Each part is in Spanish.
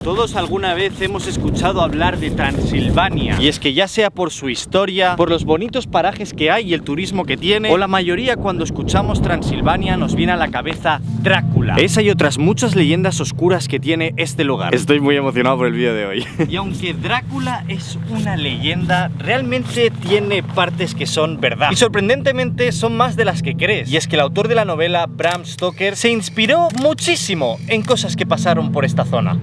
Todos alguna vez hemos escuchado hablar de Transilvania, y es que ya sea por su historia, por los bonitos parajes que hay y el turismo que tiene, o la mayoría cuando escuchamos Transilvania nos viene a la cabeza Drácula. Esa y otras muchas leyendas oscuras que tiene este lugar. Estoy muy emocionado por el vídeo de hoy. Y aunque Drácula es una leyenda, realmente tiene partes que son verdad. Y sorprendentemente son más de las que crees. Y es que el autor de la novela, Bram Stoker, se inspiró muchísimo en cosas que pasaron por esta zona.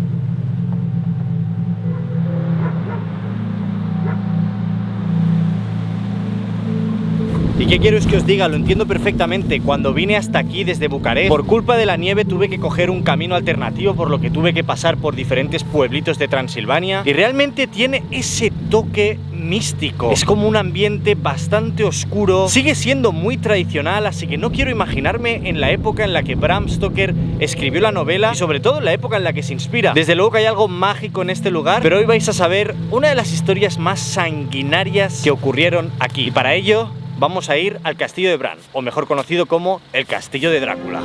¿Y qué quiero es que os diga? Lo entiendo perfectamente. Cuando vine hasta aquí desde Bucarest, por culpa de la nieve tuve que coger un camino alternativo, por lo que tuve que pasar por diferentes pueblitos de Transilvania. Y realmente tiene ese toque místico. Es como un ambiente bastante oscuro. Sigue siendo muy tradicional, así que no quiero imaginarme en la época en la que Bram Stoker escribió la novela y sobre todo en la época en la que se inspira. Desde luego que hay algo mágico en este lugar, pero hoy vais a saber una de las historias más sanguinarias que ocurrieron aquí. Y para ello vamos a ir al castillo de Bran, o mejor conocido como el castillo de Drácula.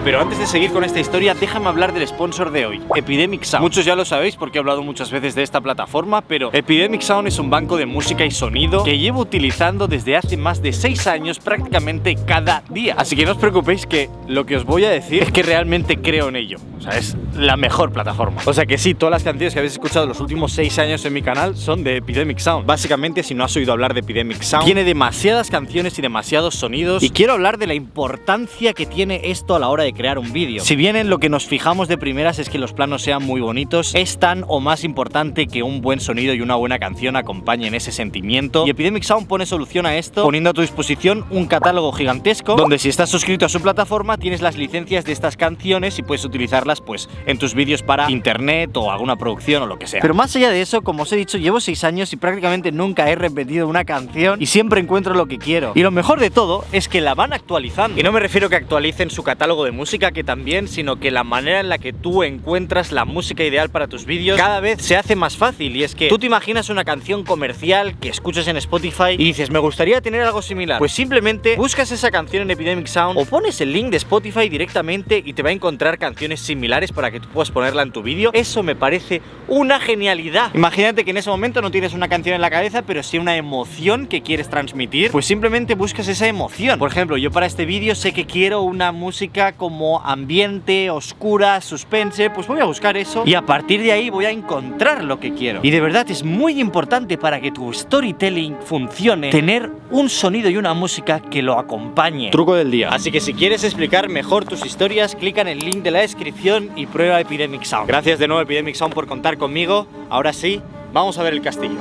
Pero antes de seguir con esta historia, déjame hablar del sponsor de hoy, Epidemic Sound. Muchos ya lo sabéis porque he hablado muchas veces de esta plataforma, pero Epidemic Sound es un banco de música y sonido que llevo utilizando desde hace más de 6 años prácticamente cada día. Así que no os preocupéis, que lo que os voy a decir es que realmente creo en ello. O sea, es la mejor plataforma. O sea que sí, todas las canciones que habéis escuchado los últimos 6 años en mi canal son de Epidemic Sound. Básicamente, si no has oído hablar de Epidemic Sound, tiene demasiadas canciones y demasiados sonidos. Y quiero hablar de la importancia que tiene esto a la hora de crear un vídeo. Si bien en lo que nos fijamos de primeras es que los planos sean muy bonitos, es tan o más importante que un buen sonido y una buena canción acompañen ese sentimiento. Y Epidemic Sound pone solución a esto poniendo a tu disposición un catálogo gigantesco donde, si estás suscrito a su plataforma, tienes las licencias de estas canciones y puedes utilizarlas pues en tus vídeos para internet o alguna producción o lo que sea. Pero más allá de eso, como os he dicho, llevo 6 años y prácticamente nunca he repetido una canción y siempre encuentro lo que quiero. Y lo mejor de todo es que la van actualizando. Y no me refiero a que actualicen su catálogo de música, que también, sino que la manera en la que tú encuentras la música ideal para tus vídeos cada vez se hace más fácil. Y es que tú te imaginas una canción comercial que escuchas en Spotify y dices, me gustaría tener algo similar. Pues simplemente buscas esa canción en Epidemic Sound o pones el link de Spotify directamente y te va a encontrar canciones similares para que tú puedas ponerla en tu vídeo. Eso me parece una genialidad. Imagínate que en ese momento no tienes una canción en la cabeza, pero sí una emoción que quieres transmitir. Pues simplemente buscas esa emoción. Por ejemplo, yo para este vídeo sé que quiero una música como ambiente, oscura, suspense. Pues voy a buscar eso y a partir de ahí voy a encontrar lo que quiero. Y de verdad es muy importante para que tu storytelling funcione tener un sonido y una música que lo acompañe. Truco del día. Así que si quieres explicar mejor tus historias, clica en el link de la descripción y prueba Epidemic Sound. Gracias de nuevo, Epidemic Sound, por contar conmigo. Ahora sí, vamos a ver el castillo.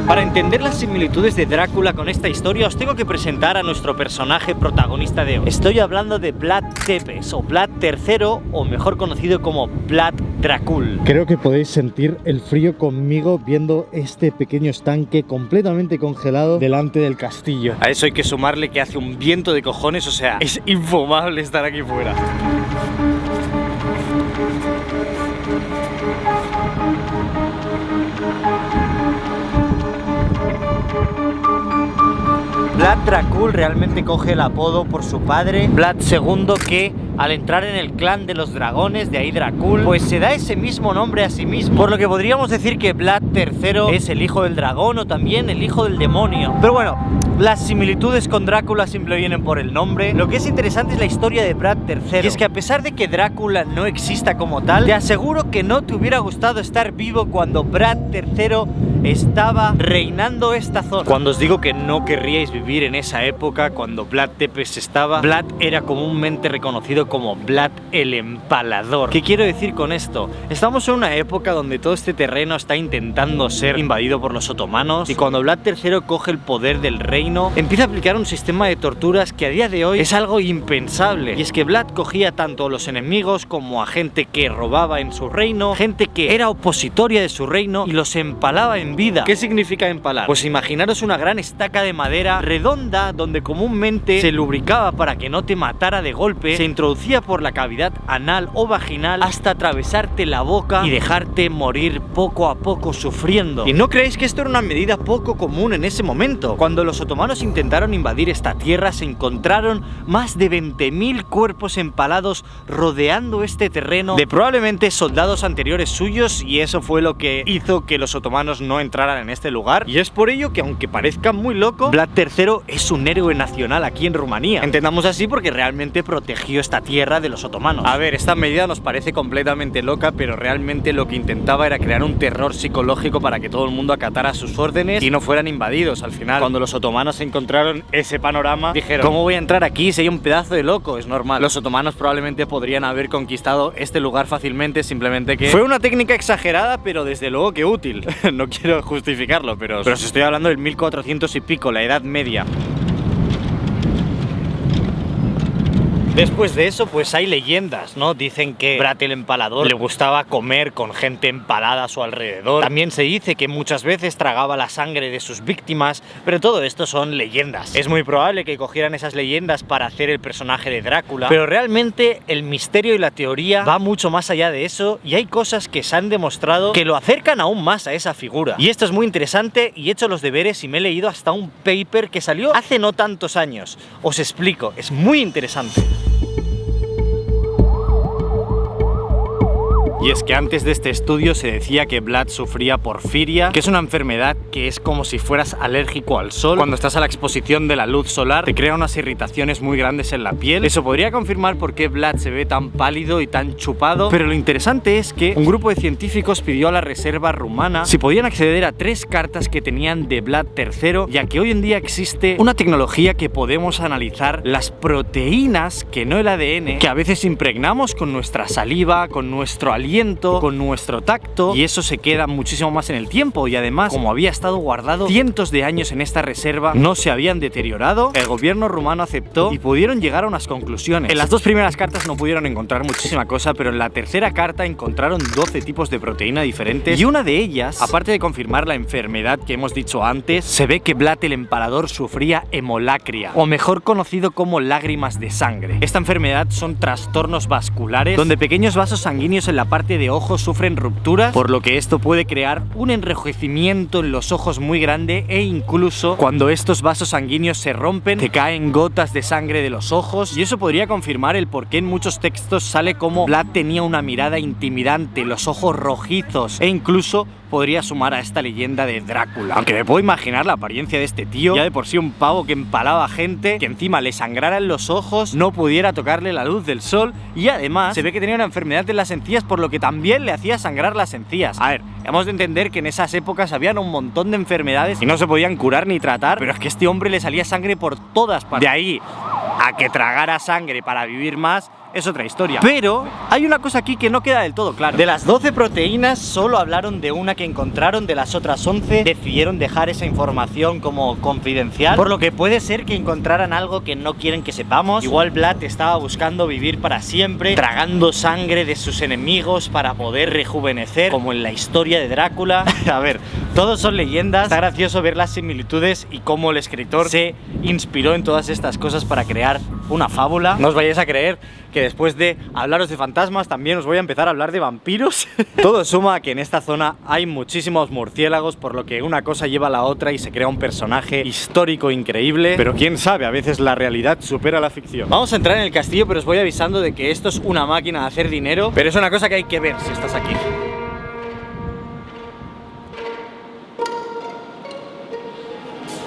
Para entender las similitudes de Drácula con esta historia, os tengo que presentar a nuestro personaje protagonista de hoy. Estoy hablando de Vlad Tepes, o Vlad III, o mejor conocido como Vlad Dracul. Creo que podéis sentir el frío conmigo viendo este pequeño estanque completamente congelado delante del castillo. A eso hay que sumarle que hace un viento de cojones, o sea, es infumable estar aquí fuera. Vlad Dracul realmente coge el apodo por su padre, Vlad II, que al entrar en el clan de los dragones, de ahí Dracul, pues se da ese mismo nombre a sí mismo. Por lo que podríamos decir que Vlad III es el hijo del dragón o también el hijo del demonio. Pero bueno, las similitudes con Drácula siempre vienen por el nombre. Lo que es interesante es la historia de Vlad III. Y es que a pesar de que Drácula no exista como tal, te aseguro que no te hubiera gustado estar vivo cuando Vlad III estaba reinando esta zona. Cuando os digo que no querríais vivir en esa época, cuando Vlad Tepes estaba, Vlad era comúnmente reconocido como Vlad el Empalador. ¿Qué quiero decir con esto? Estamos en una época donde todo este terreno está intentando ser invadido por los otomanos, y cuando Vlad III coge el poder del reino, empieza a aplicar un sistema de torturas que a día de hoy es algo impensable. Y es que Vlad cogía tanto a los enemigos como a gente que robaba en su reino, gente que era opositoria de su reino, y los empalaba en sin vida. ¿Qué significa empalar? Pues imaginaros una gran estaca de madera redonda donde comúnmente se lubricaba para que no te matara de golpe, se introducía por la cavidad anal o vaginal hasta atravesarte la boca y dejarte morir poco a poco sufriendo. Y no creéis que esto era una medida poco común en ese momento. Cuando los otomanos intentaron invadir esta tierra, se encontraron más de 20.000 cuerpos empalados rodeando este terreno de probablemente soldados anteriores suyos, y eso fue lo que hizo que los otomanos no entraran en este lugar. Y es por ello que, aunque parezca muy loco, Vlad III es un héroe nacional aquí en Rumanía. Entendamos así porque realmente protegió esta tierra de los otomanos. A ver, esta medida nos parece completamente loca, pero realmente lo que intentaba era crear un terror psicológico para que todo el mundo acatara sus órdenes y no fueran invadidos. Al final, cuando los otomanos encontraron ese panorama, dijeron: ¿cómo voy a entrar aquí si hay un pedazo de loco? Es normal. Los otomanos probablemente podrían haber conquistado este lugar fácilmente, simplemente que fue una técnica exagerada, pero desde luego que útil. No quiero justificarlo, pero os estoy hablando del 1400 y pico, la Edad Media. Después de eso, pues hay leyendas, ¿no? Dicen que Vlad el Empalador le gustaba comer con gente empalada a su alrededor. También se dice que muchas veces tragaba la sangre de sus víctimas, pero todo esto son leyendas. Es muy probable que cogieran esas leyendas para hacer el personaje de Drácula, pero realmente el misterio y la teoría va mucho más allá de eso, y hay cosas que se han demostrado que lo acercan aún más a esa figura. Y esto es muy interesante, y he hecho los deberes y me he leído hasta un paper que salió hace no tantos años. Os explico, es muy interesante. Y es que antes de este estudio se decía que Vlad sufría porfiria, que es una enfermedad que es como si fueras alérgico al sol. Cuando estás a la exposición de la luz solar te crea unas irritaciones muy grandes en la piel. Eso podría confirmar por qué Vlad se ve tan pálido y tan chupado, pero lo interesante es que un grupo de científicos pidió a la reserva rumana si podían acceder a 3 cartas que tenían de Vlad III, ya que hoy en día existe una tecnología que podemos analizar las proteínas, que no el ADN, que a veces impregnamos con nuestra saliva, con nuestro aliento, con nuestro tacto, y eso se queda muchísimo más en el tiempo. Y además, como había estado guardado cientos de años en esta reserva, no se habían deteriorado. El gobierno rumano aceptó y pudieron llegar a unas conclusiones. En las 2 primeras cartas no pudieron encontrar muchísima cosa, pero en la tercera carta encontraron 12 tipos de proteína diferentes, y una de ellas, aparte de confirmar la enfermedad que hemos dicho antes, se ve que Vlad el Empalador sufría hemolacria, o mejor conocido como lágrimas de sangre. Esta enfermedad son trastornos vasculares donde pequeños vasos sanguíneos en la parte de ojos sufren rupturas, por lo que esto puede crear un enrojecimiento en los ojos muy grande, e incluso cuando estos vasos sanguíneos se rompen te caen gotas de sangre de los ojos, y eso podría confirmar el por qué en muchos textos sale como Vlad tenía una mirada intimidante, los ojos rojizos, e incluso podría sumar a esta leyenda de Drácula. Aunque me puedo imaginar la apariencia de este tío, ya de por sí un pavo que empalaba gente, que encima le sangraran los ojos, no pudiera tocarle la luz del sol, y además se ve que tenía una enfermedad en las encías, por lo que también le hacía sangrar las encías. A ver, hemos de entender que en esas épocas habían un montón de enfermedades y no se podían curar ni tratar, pero es que a este hombre le salía sangre por todas partes. De ahí a que tragara sangre para vivir más es otra historia. Pero hay una cosa aquí que no queda del todo claro. De las 12 proteínas solo hablaron de una que encontraron, de las otras 11 decidieron dejar esa información como confidencial, por lo que puede ser que encontraran algo que no quieren que sepamos. Igual Vlad estaba buscando vivir para siempre, tragando sangre de sus enemigos para poder rejuvenecer, como en la historia de Drácula. A ver, todos son leyendas. Está gracioso ver las similitudes y cómo el escritor se inspiró en todas estas cosas para crear una fábula. No os vayáis a creer que después de hablaros de fantasmas también os voy a empezar a hablar de vampiros. Todo suma a que en esta zona hay muchísimos murciélagos, por lo que una cosa lleva a la otra y se crea un personaje histórico increíble. Pero quién sabe, a veces la realidad supera la ficción. Vamos a entrar en el castillo, pero os voy avisando de que esto es una máquina de hacer dinero, pero es una cosa que hay que ver si estás aquí.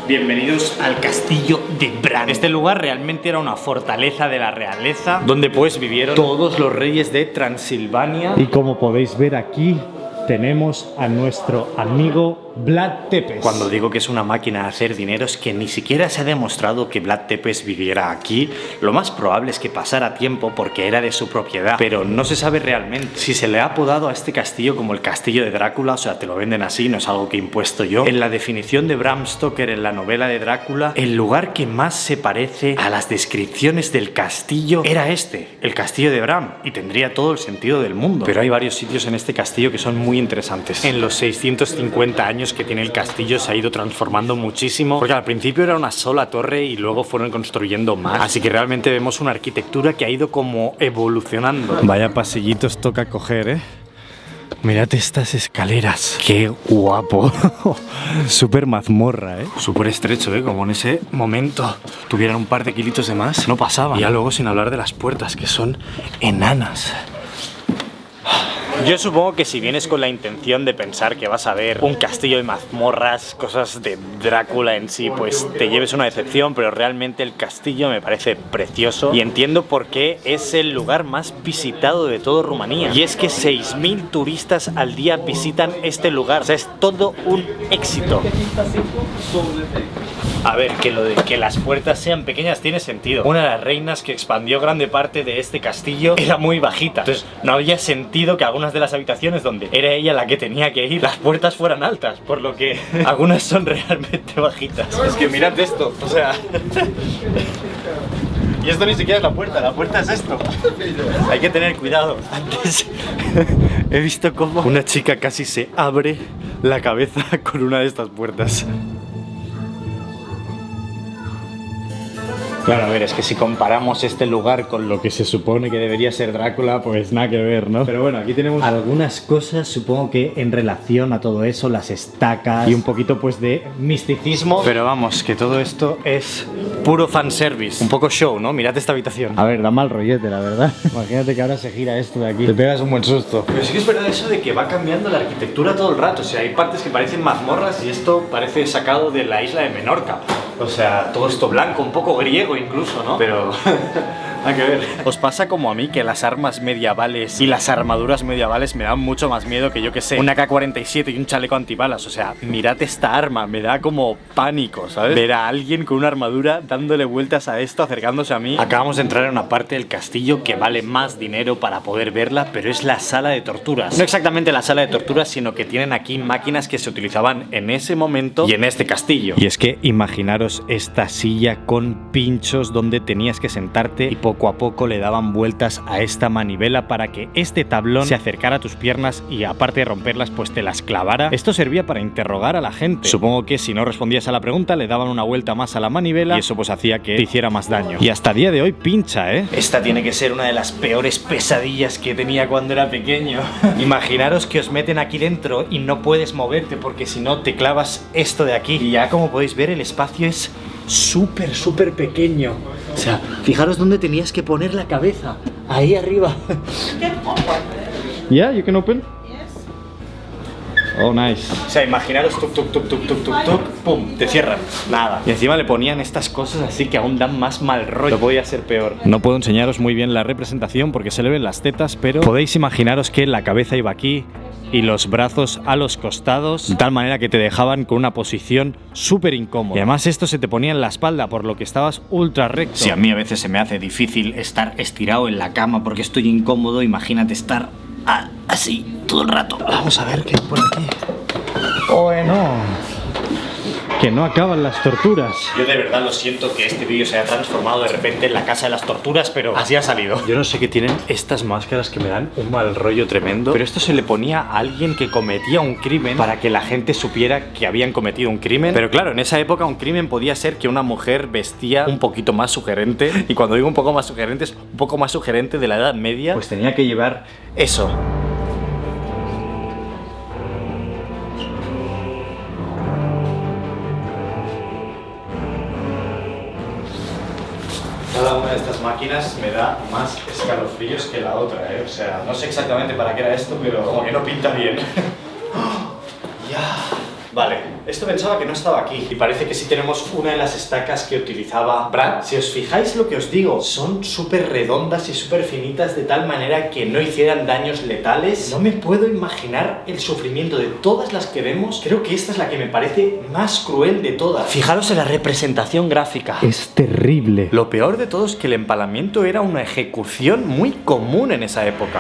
Bienvenidos al castillo de Bran. Este lugar realmente era una fortaleza de la realeza, donde pues vivieron todos los reyes de Transilvania. Y como podéis ver aquí tenemos a nuestro amigo Vlad Tepes. Cuando digo que es una máquina de hacer dinero es que ni siquiera se ha demostrado que Vlad Tepes viviera aquí. Lo más probable es que pasara tiempo porque era de su propiedad, pero no se sabe realmente. Si se le ha apodado a este castillo como el castillo de Drácula, o sea, te lo venden así, no es algo que he impuesto yo. En la definición de Bram Stoker en la novela de Drácula, el lugar que más se parece a las descripciones del castillo era este, el castillo de Bram, y tendría todo el sentido del mundo. Pero hay varios sitios en este castillo que son muy interesantes. En los 650 años años que tiene el castillo se ha ido transformando muchísimo, porque al principio era una sola torre y luego fueron construyendo más, así que realmente vemos una arquitectura que ha ido como evolucionando. Vaya pasillitos toca coger, ¿eh? Mirad estas escaleras. ¡Qué guapo! Súper mazmorra, ¿eh? Súper estrecho, ¿eh? Como en ese momento tuvieran un par de kilitos de más, no pasaba. Y ya luego sin hablar de las puertas, que son enanas. Yo supongo que si vienes con la intención de pensar que vas a ver un castillo de mazmorras, cosas de Drácula en sí, pues te lleves una decepción, pero realmente el castillo me parece precioso y entiendo por qué es el lugar más visitado de todo Rumanía. Y es que 6.000 turistas al día visitan este lugar, o sea, es todo un éxito. A ver, que lo de que las puertas sean pequeñas tiene sentido. Una de las reinas que expandió grande parte de este castillo era muy bajita, entonces no había sentido que algunas de las habitaciones donde era ella la que tenía que ir, las puertas fueran altas, por lo que algunas son realmente bajitas. Es que mirad esto, o sea... Y esto ni siquiera es la puerta es esto. Hay que tener cuidado. Antes he visto cómo una chica casi se abre la cabeza con una de estas puertas. Claro, a ver, es que si comparamos este lugar con lo que se supone que debería ser Drácula, pues nada que ver, ¿no? Pero bueno, aquí tenemos algunas cosas, supongo que en relación a todo eso, las estacas y un poquito pues de misticismo. Pero vamos, que todo esto es puro fanservice, un poco show, ¿no? Mirad esta habitación. A ver, da mal rollete, la verdad. Imagínate que ahora se gira esto de aquí. Te pegas un buen susto. Pero sí que es verdad eso de que va cambiando la arquitectura todo el rato. O sea, hay partes que parecen mazmorras y esto parece sacado de la isla de Menorca. O sea, todo esto blanco, un poco griego incluso, ¿no? Pero... hay que ver. ¿Os pasa como a mí que las armas medievales y las armaduras medievales me dan mucho más miedo que, yo que sé, una AK-47 y un chaleco antibalas? O sea, mirad esta arma, me da como pánico, ¿sabes? Ver a alguien con una armadura dándole vueltas a esto, acercándose a mí. Acabamos de entrar en una parte del castillo que vale más dinero para poder verla, pero es la sala de torturas. No exactamente la sala de torturas, sino que tienen aquí máquinas que se utilizaban en ese momento y en este castillo. Y es que imaginaros esta silla con pinchos donde tenías que sentarte y poco a poco le daban vueltas a esta manivela para que este tablón se acercara a tus piernas y aparte de romperlas pues te las clavara. Esto servía para interrogar a la gente. Supongo que si no respondías a la pregunta le daban una vuelta más a la manivela y eso pues hacía que te hiciera más daño. Y hasta día de hoy pincha, ¿eh? Esta tiene que ser una de las peores pesadillas que tenía cuando era pequeño. Imaginaros que os meten aquí dentro y no puedes moverte porque si no te clavas esto de aquí. Y ya como podéis ver el espacio es súper pequeño. O sea, fijaros dónde tenías que poner la cabeza. Ahí arriba. Yeah, you can open. Oh, nice. O sea, imaginaros tuk, pum, te cierran. Nada. Y encima le ponían estas cosas así que aún dan más mal rollo. No podía ser peor. No puedo enseñaros muy bien la representación porque se le ven las tetas, pero podéis imaginaros que la cabeza iba aquí y los brazos a los costados, de tal manera que te dejaban con una posición súper incómoda. Y además esto se te ponía en la espalda, por lo que estabas ultra recto. Si a mí a veces se me hace difícil estar estirado en la cama porque estoy incómodo, imagínate estar así todo el rato. Vamos a ver qué hay por aquí. Bueno, que no acaban las torturas. Yo de verdad lo siento que este vídeo se haya transformado de repente en la casa de las torturas, pero así ha salido. Yo no sé qué tienen estas máscaras que me dan un mal rollo tremendo, pero esto se le ponía a alguien que cometía un crimen para que la gente supiera que habían cometido un crimen. Pero claro, en esa época un crimen podía ser que una mujer vestía un poquito más sugerente, y cuando digo un poco más sugerente es un poco más sugerente de la Edad Media, pues tenía que llevar eso. Cada una de estas máquinas me da más escalofríos que la otra, ¿eh? O sea, no sé exactamente para qué era esto, pero como que no pinta bien. Ya. Vale, esto pensaba que no estaba aquí y parece que sí tenemos una de las estacas que utilizaba Brad. Si os fijáis lo que os digo, son súper redondas y súper finitas de tal manera que no hicieran daños letales. No me puedo imaginar el sufrimiento de todas las que vemos. Creo que esta es la que me parece más cruel de todas. Fijaros en la representación gráfica. Es terrible. Lo peor de todo es que el empalamiento era una ejecución muy común en esa época.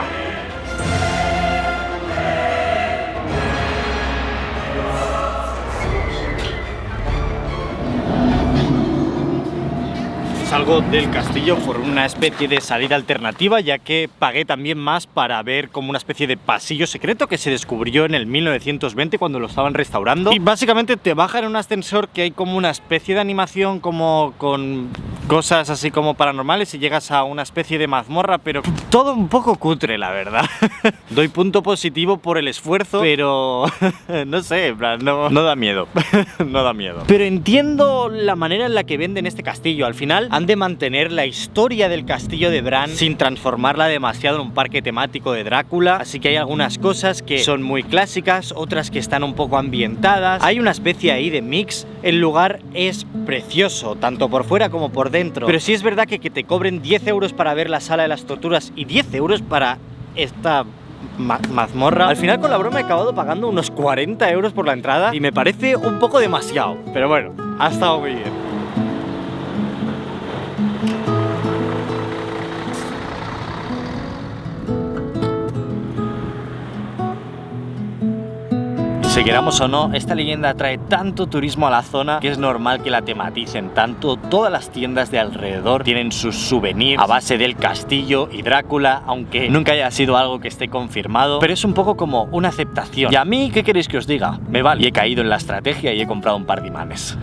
salgo del castillo por una especie de salida alternativa, ya que pagué también más para ver como una especie de pasillo secreto que se descubrió en el 1920 cuando lo estaban restaurando. Y básicamente te baja en un ascensor que hay como una especie de animación como con cosas así como paranormales y llegas a una especie de mazmorra, pero todo un poco cutre, la verdad. Doy punto positivo por el esfuerzo, pero no sé, en plan, no da miedo. No da miedo. Pero entiendo la manera en la que venden este castillo. Al final han de mantener la historia del castillo de Bran sin transformarla demasiado en un parque temático de Drácula, así que hay algunas cosas que son muy clásicas, otras que están un poco ambientadas. Hay una especie ahí de mix. El lugar es precioso, tanto por fuera como por dentro, pero sí es verdad que te cobren 10 euros para ver la sala de las torturas y 10 euros para esta mazmorra. Al final con la broma he acabado pagando unos 40 euros por la entrada y me parece un poco demasiado, pero bueno, ha estado muy bien. Si queramos o no, esta leyenda atrae tanto turismo a la zona que es normal que la tematicen tanto. Todas las tiendas de alrededor tienen sus souvenirs a base del castillo y Drácula, aunque nunca haya sido algo que esté confirmado, pero es un poco como una aceptación. Y a mí, ¿qué queréis que os diga? Me vale. Y he caído en la estrategia y he comprado un par de imanes.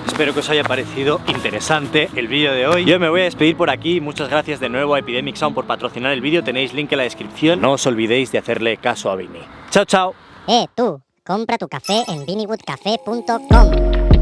Espero que os haya parecido interesante el vídeo de hoy. Yo me voy a despedir por aquí. Muchas gracias de nuevo a Epidemic Sound por patrocinar el vídeo. Tenéis link en la descripción. No os olvidéis de hacerle caso a Vini. Chao, chao. Tú, compra tu café en vinnywoodcafe.com.